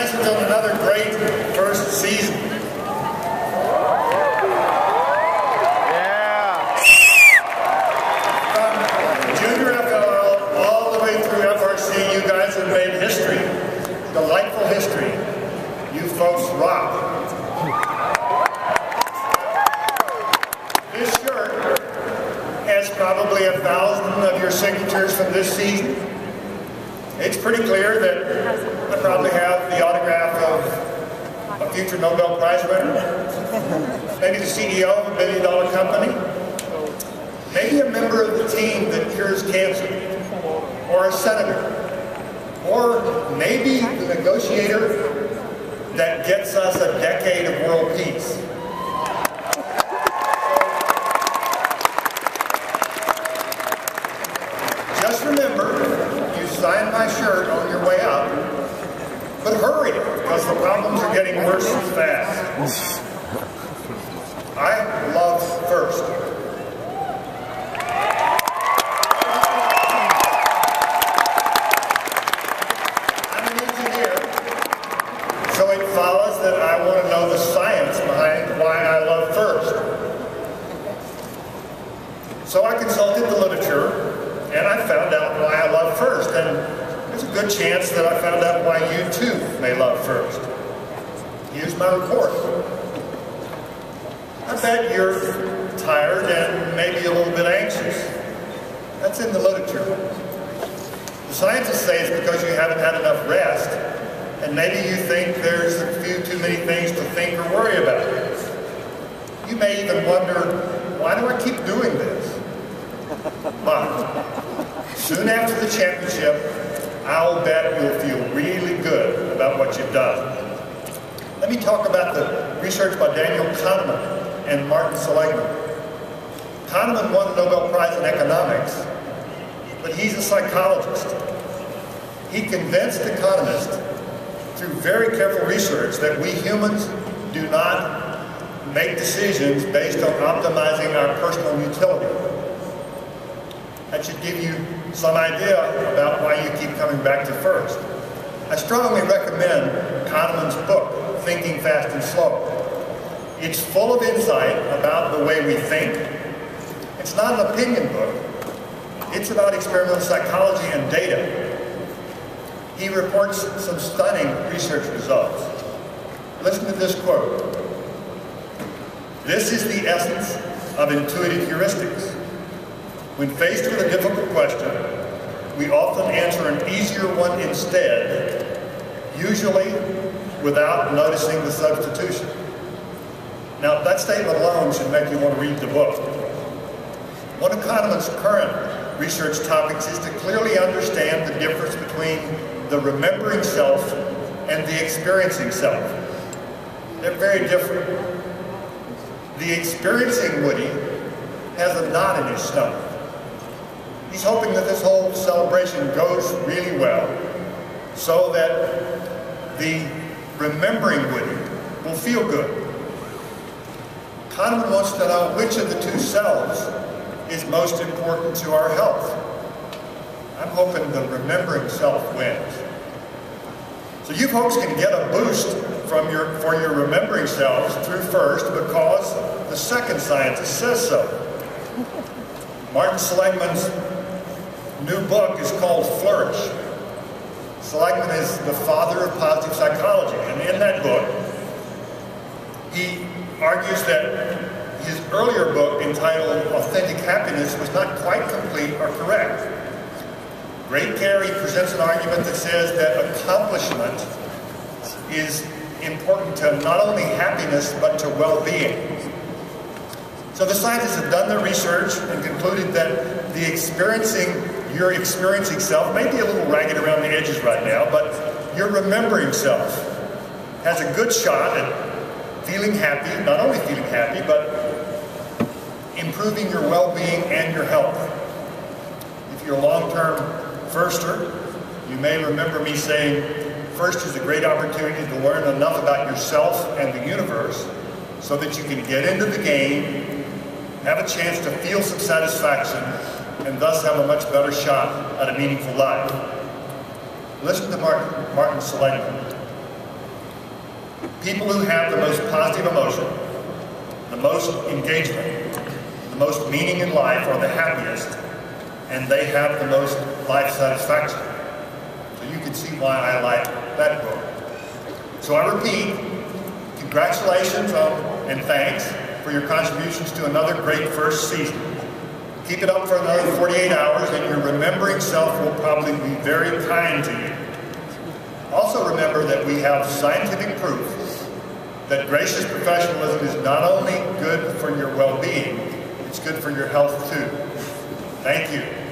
Congratulations on another great first season. Yeah. From junior FLL all the way through FRC, you guys have made history. Delightful history. You folks rock. This shirt has probably 1,000 of your signatures from this season. It's pretty clear that I probably have the autograph of a future Nobel Prize winner, maybe the CEO of a billion-dollar company, maybe a member of the team that cures cancer, or a senator, or maybe the negotiator that gets us a decade of world peace. Just remember, you sign my shirt on your way out, but hurry, because the problems are getting worse fast. I love first. I'm an engineer, so it follows that I want to know the science behind why I love first. So I consulted the literature, and I found out why I love first, and there's a good chance that I found out why you too may love first. Here's my report. I bet you're tired and maybe a little bit anxious. That's in the literature. The scientists say it's because you haven't had enough rest, and maybe you think there's a few too many things to think or worry about. You may even wonder, why do I keep doing this? But soon after the championship, I'll bet you'll feel really good about what you've done. Let me talk about the research by Daniel Kahneman and Martin Seligman. Kahneman won the Nobel Prize in economics, but he's a psychologist. He convinced economists through very careful research that we humans do not make decisions based on optimizing our personal utility. That should give you some idea about why you keep coming back to first. I strongly recommend Kahneman's book, Thinking Fast and Slow. It's full of insight about the way we think. It's not an opinion book. It's about experimental psychology and data. He reports some stunning research results. Listen to this quote. "This is the essence of intuitive heuristics. When faced with a difficult question, we often answer an easier one instead, usually without noticing the substitution." Now, that statement alone should make you want to read the book. One of Kahneman's current research topics is to clearly understand the difference between the remembering self and the experiencing self. They're very different. The experiencing Woody has a knot in his stomach. He's hoping that this whole celebration goes really well so that the remembering Woody will feel good. Kahneman wants to know which of the two selves is most important to our health. I'm hoping the remembering self wins. So you folks can get a boost for your remembering selves through first because the second scientist says so. Martin Seligman's new book is called Flourish. Seligman is the father of positive psychology, and in that book, he argues that his earlier book entitled Authentic Happiness was not quite complete or correct. Great care, he presents an argument that says that accomplishment is important to not only happiness, but to well-being. So the scientists have done their research and concluded that your experiencing self may be a little ragged around the edges right now, but your remembering self has a good shot at feeling happy, not only feeling happy, but improving your well-being and your health. If you're a long-term firster, you may remember me saying, first is a great opportunity to learn enough about yourself and the universe so that you can get into the game, have a chance to feel some satisfaction, and thus have a much better shot at a meaningful life. Listen to Martin Seligman. People who have the most positive emotion, the most engagement, the most meaning in life are the happiest, and they have the most life satisfaction. So you can see why I like that book. So I repeat, congratulations and thanks for your contributions to another great first season. Keep it up for another 48 hours and your remembering self will probably be very kind to you. Also remember that we have scientific proof that gracious professionalism is not only good for your well-being, it's good for your health too. Thank you.